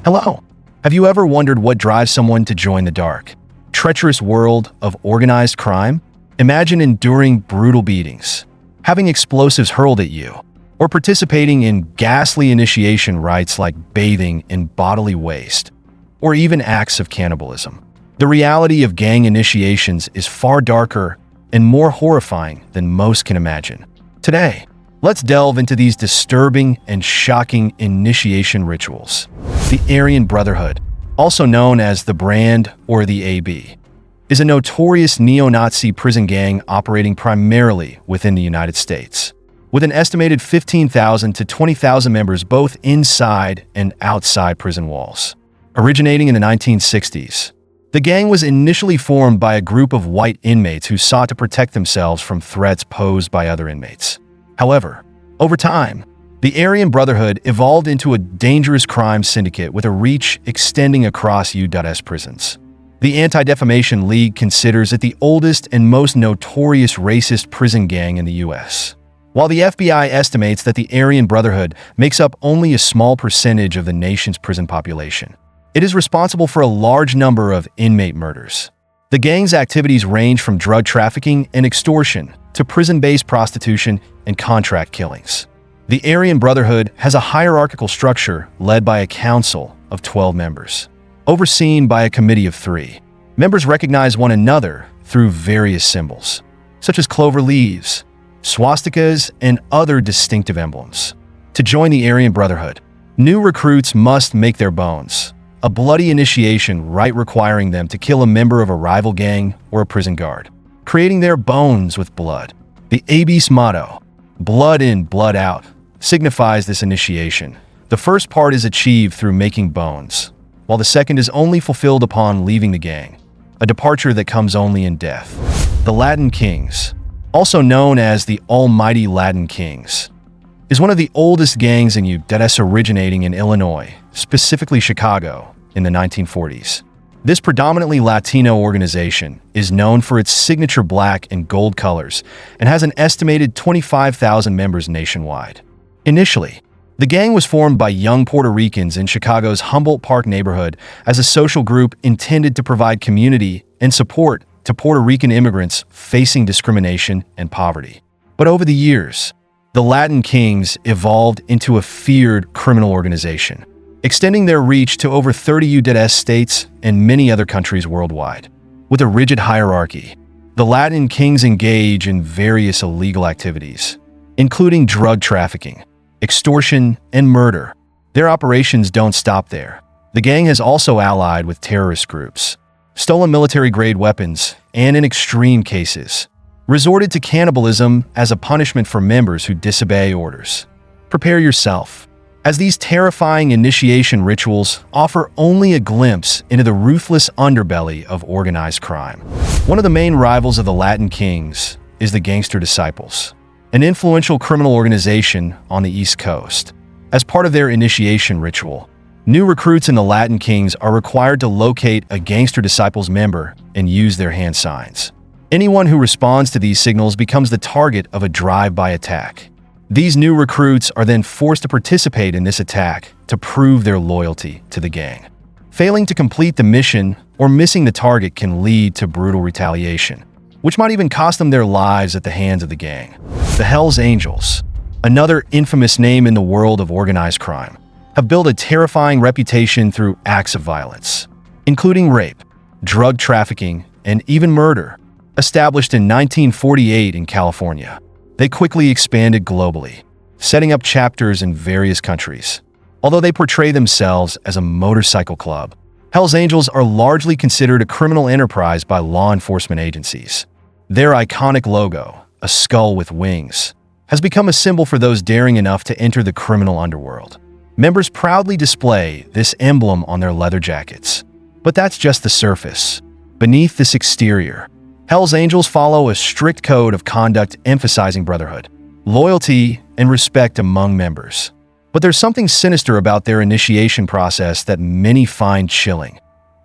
Hello. Have you ever wondered what drives someone to join the dark, treacherous world of organized crime? Imagine enduring brutal beatings, having explosives hurled at you, or participating in ghastly initiation rites like bathing in bodily waste, or even acts of cannibalism. The reality of gang initiations is far darker and more horrifying than most can imagine. Today, let's delve into these disturbing and shocking initiation rituals. The Aryan Brotherhood, also known as the Brand or the AB, is a notorious neo-Nazi prison gang operating primarily within the United States, with an estimated 15,000 to 20,000 members both inside and outside prison walls. Originating in the 1960s, the gang was initially formed by a group of white inmates who sought to protect themselves from threats posed by other inmates. However, over time, the Aryan Brotherhood evolved into a dangerous crime syndicate with a reach extending across U.S. prisons. The Anti-Defamation League considers it the oldest and most notorious racist prison gang in the U.S. While the FBI estimates that the Aryan Brotherhood makes up only a small percentage of the nation's prison population, it is responsible for a large number of inmate murders. The gang's activities range from drug trafficking and extortion to prison-based prostitution and contract killings. The Aryan Brotherhood has a hierarchical structure led by a council of 12 members, overseen by a committee of 3. Members recognize one another through various symbols, such as clover leaves, swastikas, and other distinctive emblems. To join the Aryan Brotherhood, new recruits must make their bones, a bloody initiation rite requiring them to kill a member of a rival gang or a prison guard, creating their bones with blood. The AB's motto, blood in, blood out, signifies this initiation. The first part is achieved through making bones, while the second is only fulfilled upon leaving the gang, a departure that comes only in death. The Latin Kings, also known as the Almighty Latin Kings, is one of the oldest gangs in U.S. originating in Illinois, specifically Chicago, in the 1940s. This predominantly Latino organization is known for its signature black and gold colors and has an estimated 25,000 members nationwide. Initially, the gang was formed by young Puerto Ricans in Chicago's Humboldt Park neighborhood as a social group intended to provide community and support to Puerto Rican immigrants facing discrimination and poverty. But over the years, the Latin Kings evolved into a feared criminal organization, extending their reach to over 30 U.S. states and many other countries worldwide. With a rigid hierarchy, the Latin Kings engage in various illegal activities, including drug trafficking, extortion, and murder. Their operations don't stop there. The gang has also allied with terrorist groups, stolen military-grade weapons, and in extreme cases, resorted to cannibalism as a punishment for members who disobey orders. Prepare yourself, as these terrifying initiation rituals offer only a glimpse into the ruthless underbelly of organized crime. One of the main rivals of the Latin Kings is the Gangster Disciples, an influential criminal organization on the East Coast. As part of their initiation ritual, new recruits in the Latin Kings are required to locate a Gangster Disciples member and use their hand signs. Anyone who responds to these signals becomes the target of a drive-by attack. These new recruits are then forced to participate in this attack to prove their loyalty to the gang. Failing to complete the mission or missing the target can lead to brutal retaliation, which might even cost them their lives at the hands of the gang. The Hells Angels, another infamous name in the world of organized crime, have built a terrifying reputation through acts of violence, including rape, drug trafficking, and even murder. Established in 1948 in California, they quickly expanded globally, setting up chapters in various countries. Although they portray themselves as a motorcycle club, Hells Angels are largely considered a criminal enterprise by law enforcement agencies. Their iconic logo, a skull with wings, has become a symbol for those daring enough to enter the criminal underworld. Members proudly display this emblem on their leather jackets. But that's just the surface. Beneath this exterior, Hells Angels follow a strict code of conduct emphasizing brotherhood, loyalty, and respect among members. But there's something sinister about their initiation process that many find chilling.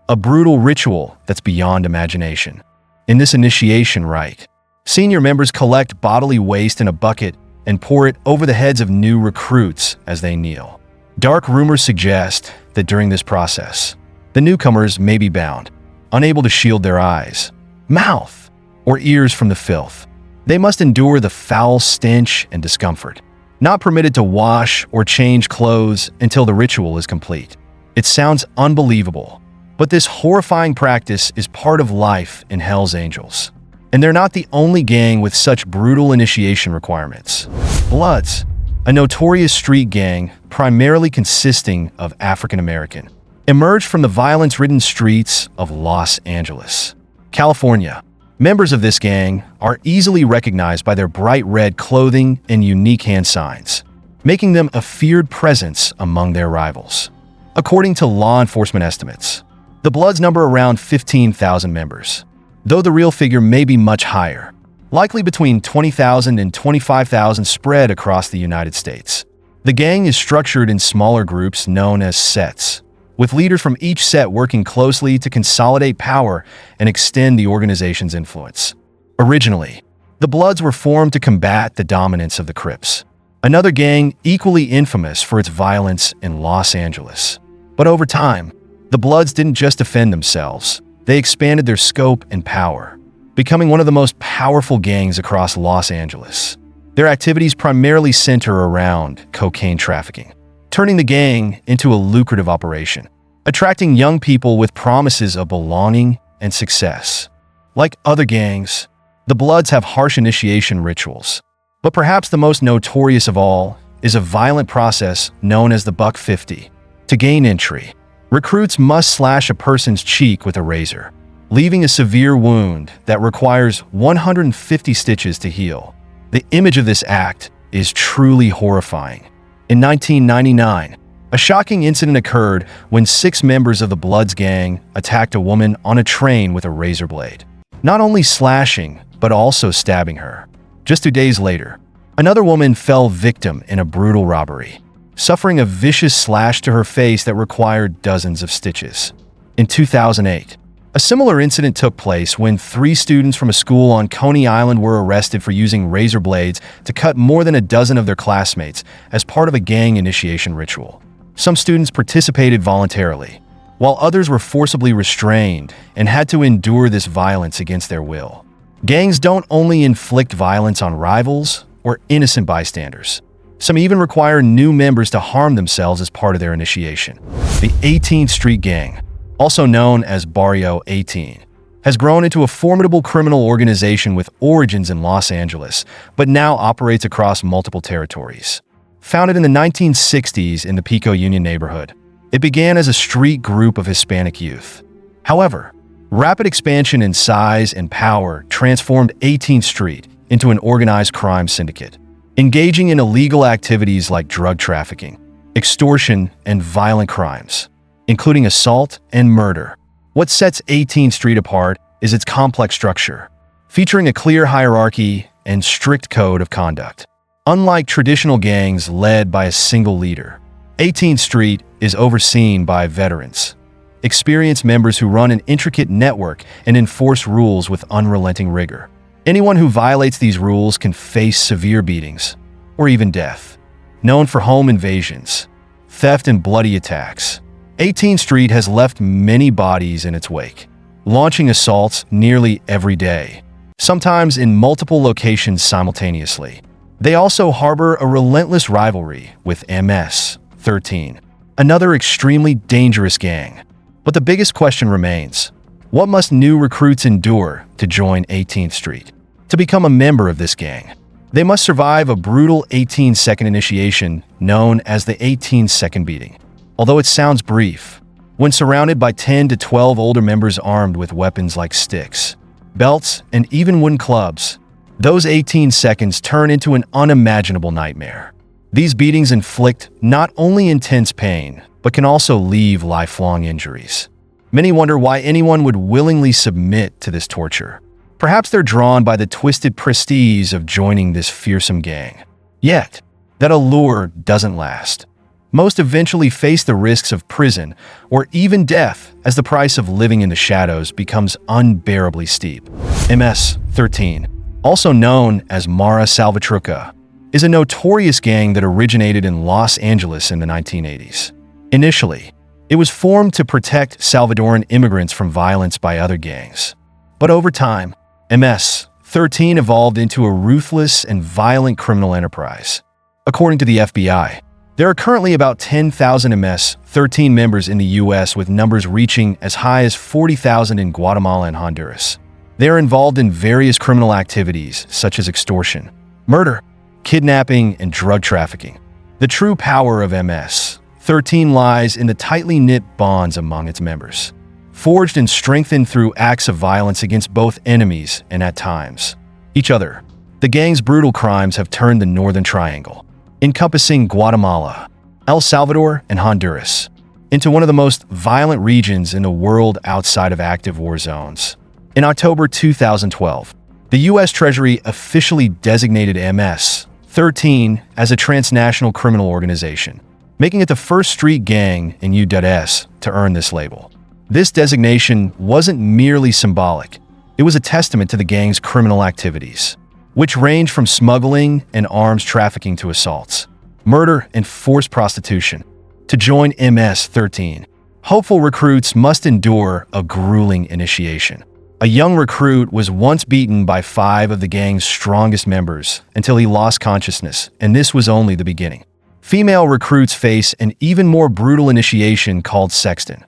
A brutal ritual that's beyond imagination. In this initiation rite, senior members collect bodily waste in a bucket and pour it over the heads of new recruits as they kneel. Dark rumors suggest that during this process, the newcomers may be bound, unable to shield their eyes, mouth, or ears from the filth. They must endure the foul stench and discomfort, not permitted to wash or change clothes until the ritual is complete. It sounds unbelievable, but this horrifying practice is part of life in Hell's Angels. And they're not the only gang with such brutal initiation requirements. Bloods, a notorious street gang primarily consisting of African American, emerged from the violence-ridden streets of Los Angeles, California. Members of this gang are easily recognized by their bright red clothing and unique hand signs, making them a feared presence among their rivals. According to law enforcement estimates, the Bloods number around 15,000 members, though the real figure may be much higher, likely between 20,000 and 25,000 spread across the United States. The gang is structured in smaller groups known as sets, with leaders from each set working closely to consolidate power and extend the organization's influence. Originally, the Bloods were formed to combat the dominance of the Crips, another gang equally infamous for its violence in Los Angeles. But over time, the Bloods didn't just defend themselves, they expanded their scope and power, becoming one of the most powerful gangs across Los Angeles. Their activities primarily center around cocaine trafficking, turning the gang into a lucrative operation, attracting young people with promises of belonging and success. Like other gangs, the Bloods have harsh initiation rituals, but perhaps the most notorious of all is a violent process known as the Buck 50. To gain entry, recruits must slash a person's cheek with a razor, leaving a severe wound that requires 150 stitches to heal. The image of this act is truly horrifying. In 1999, a shocking incident occurred when 6 members of the Bloods gang attacked a woman on a train with a razor blade, not only slashing, but also stabbing her. Just 2 days later, another woman fell victim in a brutal robbery, suffering a vicious slash to her face that required dozens of stitches. In 2008, a similar incident took place when 3 students from a school on Coney Island were arrested for using razor blades to cut more than a dozen of their classmates as part of a gang initiation ritual. Some students participated voluntarily, while others were forcibly restrained and had to endure this violence against their will. Gangs don't only inflict violence on rivals or innocent bystanders. Some even require new members to harm themselves as part of their initiation. The 18th Street Gang, also known as Barrio 18, has grown into a formidable criminal organization with origins in Los Angeles, but now operates across multiple territories. Founded in the 1960s in the Pico Union neighborhood, it began as a street group of Hispanic youth. However, rapid expansion in size and power transformed 18th Street into an organized crime syndicate, engaging in illegal activities like drug trafficking, extortion, and violent crimes, including assault and murder. What sets 18th Street apart is its complex structure, featuring a clear hierarchy and strict code of conduct. Unlike traditional gangs led by a single leader, 18th Street is overseen by veterans, experienced members who run an intricate network and enforce rules with unrelenting rigor. Anyone who violates these rules can face severe beatings, or even death. Known for home invasions, theft, and bloody attacks, 18th Street has left many bodies in its wake, launching assaults nearly every day, sometimes in multiple locations simultaneously. They also harbor a relentless rivalry with MS-13, another extremely dangerous gang. But the biggest question remains: what must new recruits endure to join 18th Street? To become a member of this gang, they must survive a brutal 18-second initiation known as the 18-second beating. Although it sounds brief, when surrounded by 10 to 12 older members armed with weapons like sticks, belts, and even wooden clubs, those 18 seconds turn into an unimaginable nightmare. These beatings inflict not only intense pain, but can also leave lifelong injuries. Many wonder why anyone would willingly submit to this torture. Perhaps they're drawn by the twisted prestige of joining this fearsome gang. Yet, that allure doesn't last. Most eventually face the risks of prison or even death as the price of living in the shadows becomes unbearably steep. MS-13, also known as Mara Salvatrucha, is a notorious gang that originated in Los Angeles in the 1980s. Initially, it was formed to protect Salvadoran immigrants from violence by other gangs. But over time, MS-13 evolved into a ruthless and violent criminal enterprise. According to the FBI, there are currently about 10,000 MS-13 members in the U.S., with numbers reaching as high as 40,000 in Guatemala and Honduras. They are involved in various criminal activities such as extortion, murder, kidnapping, and drug trafficking. The true power of MS-13 lies in the tightly knit bonds among its members, forged and strengthened through acts of violence against both enemies and, at times, each other. The gang's brutal crimes have turned the Northern Triangle, encompassing Guatemala, El Salvador, and Honduras, into one of the most violent regions in the world outside of active war zones. In October 2012, the U.S. Treasury officially designated MS-13 as a transnational criminal organization, making it the first street gang in U.S. to earn this label. This designation wasn't merely symbolic. It was a testament to the gang's criminal activities, which range from smuggling and arms trafficking to assaults, murder, and forced prostitution. To join MS-13, hopeful recruits must endure a grueling initiation. A young recruit was once beaten by 5 of the gang's strongest members until he lost consciousness, and this was only the beginning. Female recruits face an even more brutal initiation called sexting,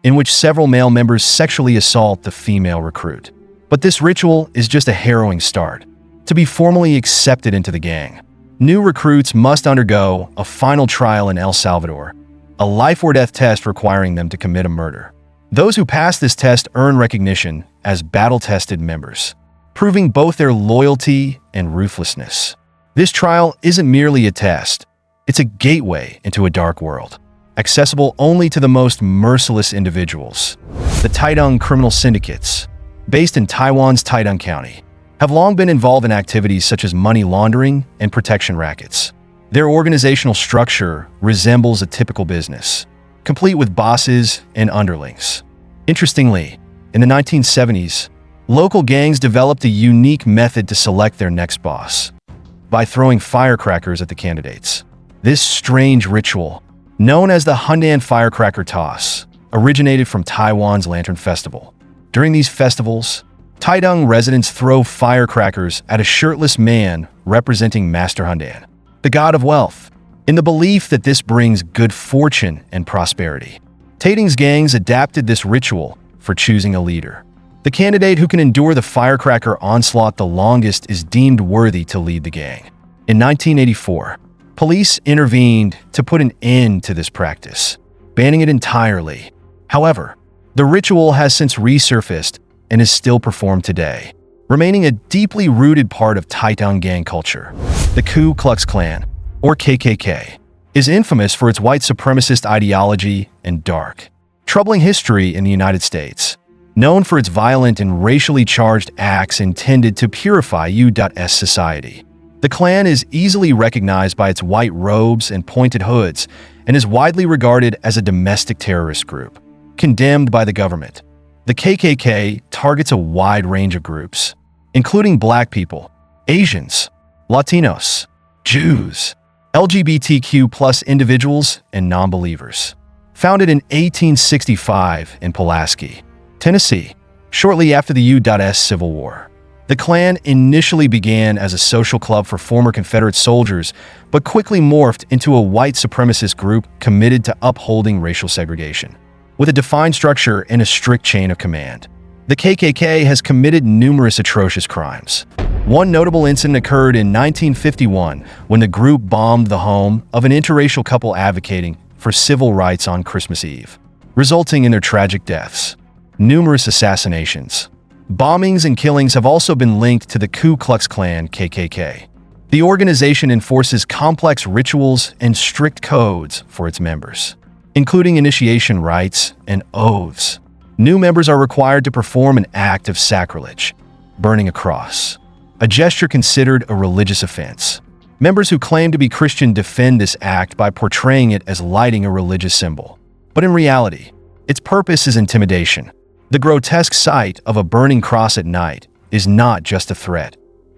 in which several male members sexually assault the female recruit. But this ritual is just a harrowing start. To be formally accepted into the gang, new recruits must undergo a final trial in El Salvador, a life-or-death test requiring them to commit a murder. Those who pass this test earn recognition as battle-tested members, proving both their loyalty and ruthlessness. This trial isn't merely a test, it's a gateway into a dark world, accessible only to the most merciless individuals. The Taitung criminal syndicates, based in Taiwan's Taitung County, have long been involved in activities such as money laundering and protection rackets. Their organizational structure resembles a typical business, complete with bosses and underlings. Interestingly, in the 1970s, local gangs developed a unique method to select their next boss by throwing firecrackers at the candidates. This strange ritual, known as the Hundan firecracker toss, originated from Taiwan's Lantern Festival. During these festivals, Taitung residents throw firecrackers at a shirtless man representing Master Hundan, the god of wealth, in the belief that this brings good fortune and prosperity. Taitung's gangs adapted this ritual for choosing a leader. The candidate who can endure the firecracker onslaught the longest is deemed worthy to lead the gang. In 1984, police intervened to put an end to this practice, banning it entirely. However, the ritual has since resurfaced and is still performed today, remaining a deeply rooted part of Taitung gang culture. The Ku Klux Klan, or KKK, is infamous for its white supremacist ideology and dark, troubling history in the United States. Known for its violent and racially charged acts intended to purify U.S. society, the Klan is easily recognized by its white robes and pointed hoods and is widely regarded as a domestic terrorist group, condemned by the government. The KKK targets a wide range of groups, including Black people, Asians, Latinos, Jews, LGBTQ+ individuals, and non-believers. Founded in 1865 in Pulaski, Tennessee, shortly after the U.S. Civil War, the Klan initially began as a social club for former Confederate soldiers, but quickly morphed into a white supremacist group committed to upholding racial segregation. With a defined structure and a strict chain of command, the KKK has committed numerous atrocious crimes. One notable incident occurred in 1951 when the group bombed the home of an interracial couple advocating for civil rights on Christmas Eve, resulting in their tragic deaths. Numerous assassinations, bombings, and killings have also been linked to the Ku Klux Klan (KKK). The organization enforces complex rituals and strict codes for its members, including initiation rites and oaths. New members are required to perform an act of sacrilege, burning a cross, a gesture considered a religious offense. Members who claim to be Christian defend this act by portraying it as lighting a religious symbol. But in reality, its purpose is intimidation. The grotesque sight of a burning cross at night is not just a threat.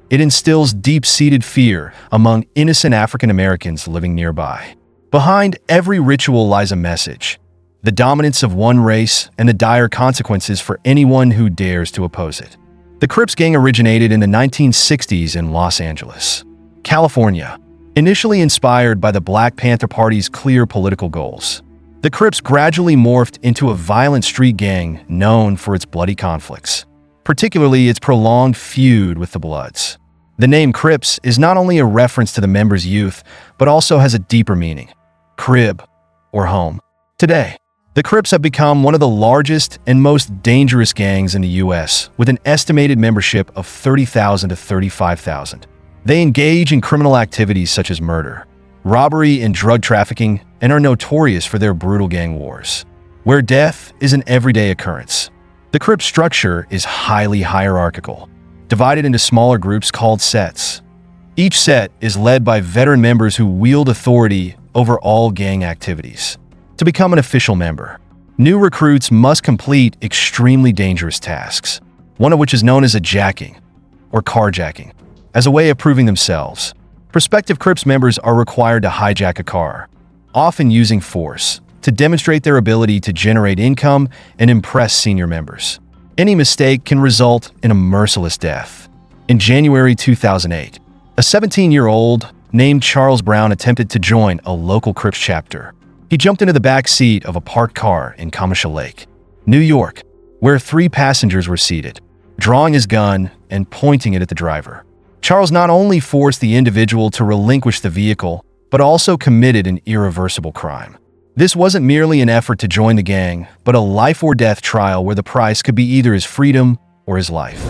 It instills deep-seated fear among innocent African Americans living nearby. Behind every ritual lies a message: the dominance of one race and the dire consequences for anyone who dares to oppose it. The Crips gang originated in the 1960s in Los Angeles, California, initially inspired by the Black Panther Party's clear political goals. The Crips gradually morphed into a violent street gang known for its bloody conflicts, particularly its prolonged feud with the Bloods. The name Crips is not only a reference to the members' youth, but also has a deeper meaning: crib, or home. Today, the Crips have become one of the largest and most dangerous gangs in the U.S., with an estimated membership of 30,000 to 35,000. They engage in criminal activities such as murder, robbery, and drug trafficking, and are notorious for their brutal gang wars, where death is an everyday occurrence. The Crips structure is highly hierarchical, divided into smaller groups called sets. Each set is led by veteran members who wield authority over all gang activities. To become an official member, new recruits must complete extremely dangerous tasks, one of which is known as a jacking, or carjacking, as a way of proving themselves. Prospective Crips members are required to hijack a car, often using force, to demonstrate their ability to generate income and impress senior members. Any mistake can result in a merciless death. In January 2008, a 17-year-old named Charles Brown attempted to join a local Crips chapter. He jumped into the back seat of a parked car in Comisha Lake, New York, where 3 passengers were seated, drawing his gun and pointing it at the driver. Charles not only forced the individual to relinquish the vehicle, but also committed an irreversible crime. This wasn't merely an effort to join the gang, but a life-or-death trial where the price could be either his freedom or his life.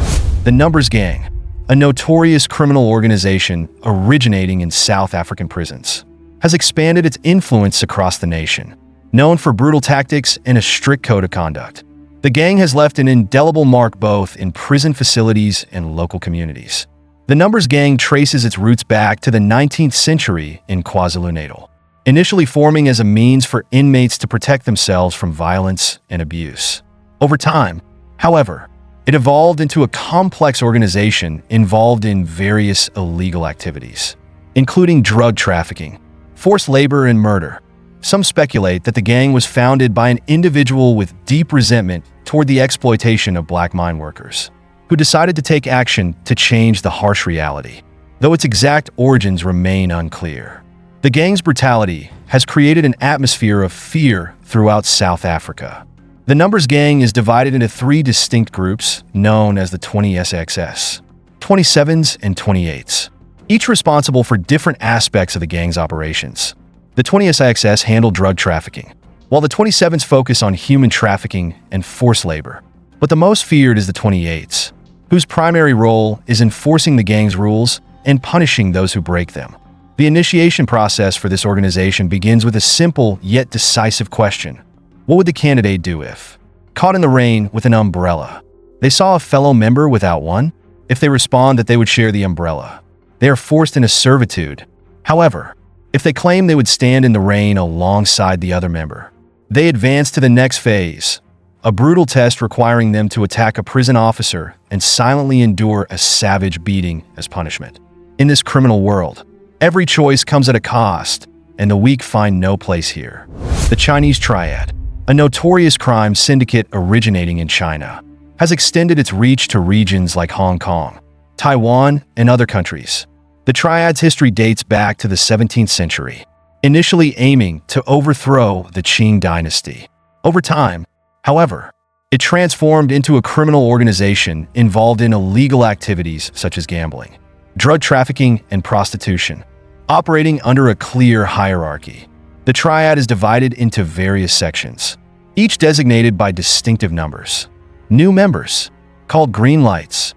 The Numbers Gang, a notorious criminal organization originating in South African prisons, has expanded its influence across the nation. Known for brutal tactics and a strict code of conduct, the gang has left an indelible mark both in prison facilities and local communities. The Numbers Gang traces its roots back to the 19th century in KwaZulu-Natal, initially forming as a means for inmates to protect themselves from violence and abuse. Over time, however, it evolved into a complex organization involved in various illegal activities, including drug trafficking, forced labor, and murder. Some speculate that the gang was founded by an individual with deep resentment toward the exploitation of black mine workers, who decided to take action to change the harsh reality, though its exact origins remain unclear. The gang's brutality has created an atmosphere of fear throughout South Africa. The Numbers Gang is divided into 3 distinct groups known as the 20SXS, 27s, and 28s, each responsible for different aspects of the gang's operations. The 20SXS handle drug trafficking, while the 27s focus on human trafficking and forced labor. But the most feared is the 28s, whose primary role is enforcing the gang's rules and punishing those who break them. The initiation process for this organization begins with a simple yet decisive question: what would the candidate do if, caught in the rain with an umbrella, they saw a fellow member without one? If they respond that they would share the umbrella, they are forced into servitude. However, if they claim they would stand in the rain alongside the other member, they advance to the next phase, a brutal test requiring them to attack a prison officer and silently endure a savage beating as punishment. In this criminal world, every choice comes at a cost, and the weak find no place here. The Chinese Triad, a notorious crime syndicate originating in China, has extended its reach to regions like Hong Kong, Taiwan, and other countries. The Triad's history dates back to the 17th century, initially aiming to overthrow the Qing dynasty. Over time, however, it transformed into a criminal organization involved in illegal activities such as gambling, drug trafficking, and prostitution. Operating under a clear hierarchy, the Triad is divided into various sections, each designated by distinctive numbers. New members, called green lights,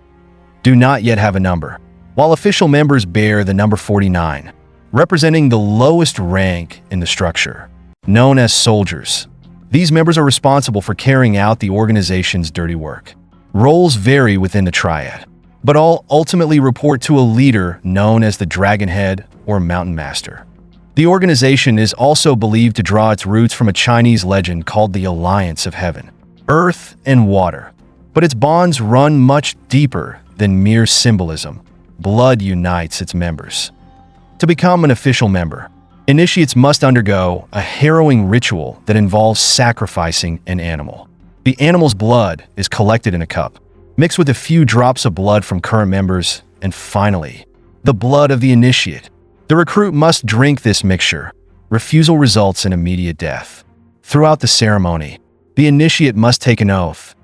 do not yet have a number, while official members bear the number 49, representing the lowest rank in the structure. Known as soldiers, these members are responsible for carrying out the organization's dirty work. Roles vary within the Triad, but all ultimately report to a leader known as the Dragon Head or Mountain Master. The organization is also believed to draw its roots from a Chinese legend called the Alliance of Heaven, Earth, and Water, but its bonds run much deeper than mere symbolism. blood unites its members. To become an official member, initiates must undergo a harrowing ritual that involves sacrificing an animal. The animal's blood is collected in a cup, mixed with a few drops of blood from current members, and finally, the blood of the initiate. The recruit must drink this mixture. Refusal results in immediate death. Throughout the ceremony, the initiate must take an oath.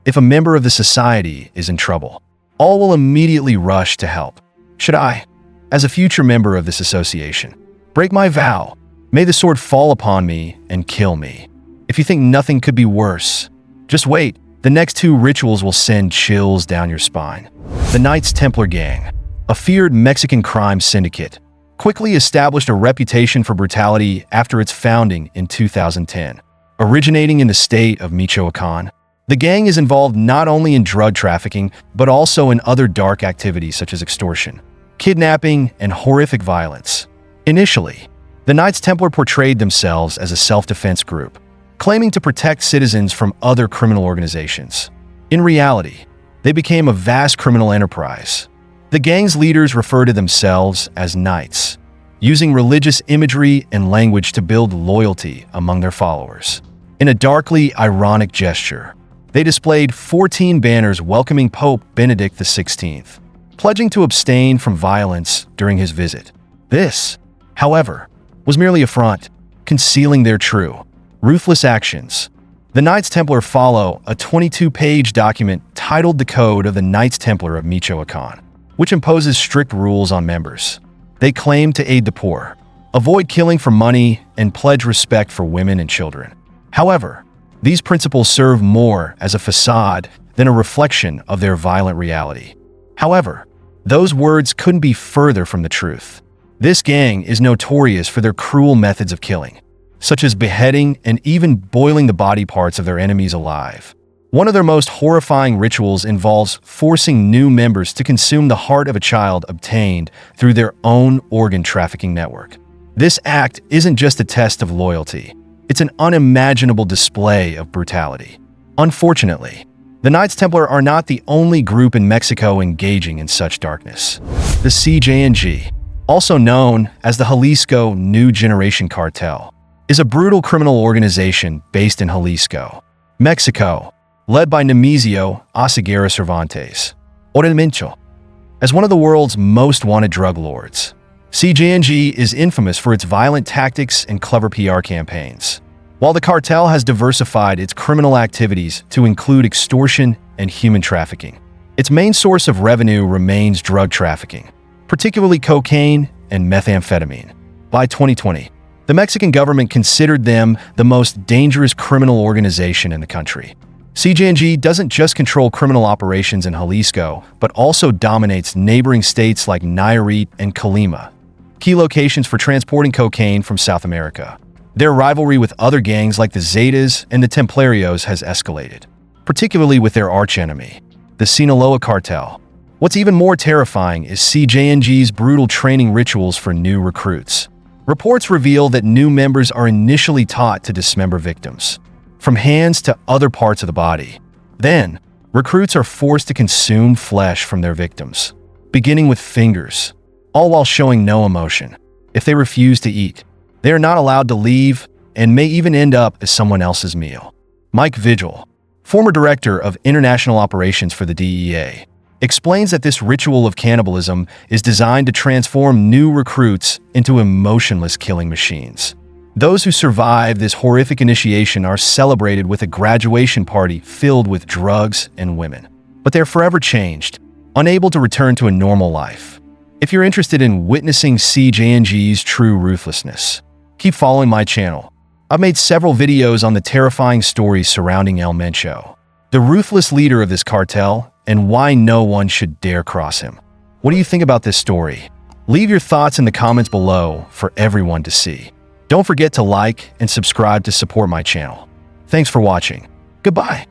If a member of the society is in trouble, all will immediately rush to help. Should I, as a future member of this association, break my vow, may the sword fall upon me and kill me. If you think nothing could be worse, just wait. The next two rituals will send chills down your spine. The Knights Templar Gang, a feared Mexican crime syndicate, quickly established a reputation for brutality after its founding in 2010. Originating in the state of Michoacan, the gang is involved not only in drug trafficking, but also in other dark activities such as extortion, kidnapping, and horrific violence. Initially, the Knights Templar portrayed themselves as a self-defense group, claiming to protect citizens from other criminal organizations. In reality, they became a vast criminal enterprise. The gang's leaders refer to themselves as Knights, using religious imagery and language to build loyalty among their followers. In a darkly ironic gesture, they displayed 14 banners welcoming Pope Benedict XVI, pledging to abstain from violence during his visit. This, however, was merely a front, concealing their true, ruthless actions. The Knights Templar follow a 22-page document titled The Code of the Knights Templar of Michoacan, which imposes strict rules on members. They claim to aid the poor, avoid killing for money, and pledge respect for women and children. However, these principles serve more as a facade than a reflection of their violent reality. However, those words couldn't be further from the truth. This gang is notorious for their cruel methods of killing, such as beheading and even boiling the body parts of their enemies alive. One of their most horrifying rituals involves forcing new members to consume the heart of a child obtained through their own organ trafficking network. This act isn't just a test of loyalty, it's an unimaginable display of brutality. Unfortunately, the Knights Templar are not the only group in Mexico engaging in such darkness. The CJNG, also known as the Jalisco New Generation Cartel, is a brutal criminal organization based in Jalisco, Mexico, led by Nemesio Oseguera Cervantes, or El Mencho. As one of the world's most wanted drug lords, CJNG is infamous for its violent tactics and clever PR campaigns. While the cartel has diversified its criminal activities to include extortion and human trafficking, its main source of revenue remains drug trafficking, particularly cocaine and methamphetamine. By 2020, the Mexican government considered them the most dangerous criminal organization in the country. CJNG doesn't just control criminal operations in Jalisco, but also dominates neighboring states like Nayarit and Colima, key locations for transporting cocaine from South America. Their rivalry with other gangs like the Zetas and the Templarios has escalated, particularly with their archenemy, the Sinaloa cartel. What's even more terrifying is CJNG's brutal training rituals for new recruits. Reports reveal that new members are initially taught to dismember victims, from hands to other parts of the body. Then, recruits are forced to consume flesh from their victims, beginning with fingers, all while showing no emotion. If they refuse to eat, they are not allowed to leave and may even end up as someone else's meal. Mike Vigil, former director of international operations for the DEA, explains that this ritual of cannibalism is designed to transform new recruits into emotionless killing machines. Those who survive this horrific initiation are celebrated with a graduation party filled with drugs and women. But they're forever changed, unable to return to a normal life. If you're interested in witnessing CJNG's true ruthlessness, keep following my channel. I've made several videos on the terrifying stories surrounding El Mencho, the ruthless leader of this cartel, and why no one should dare cross him. What do you think about this story? Leave your thoughts in the comments below for everyone to see. Don't forget to like and subscribe to support my channel. Thanks for watching. Goodbye.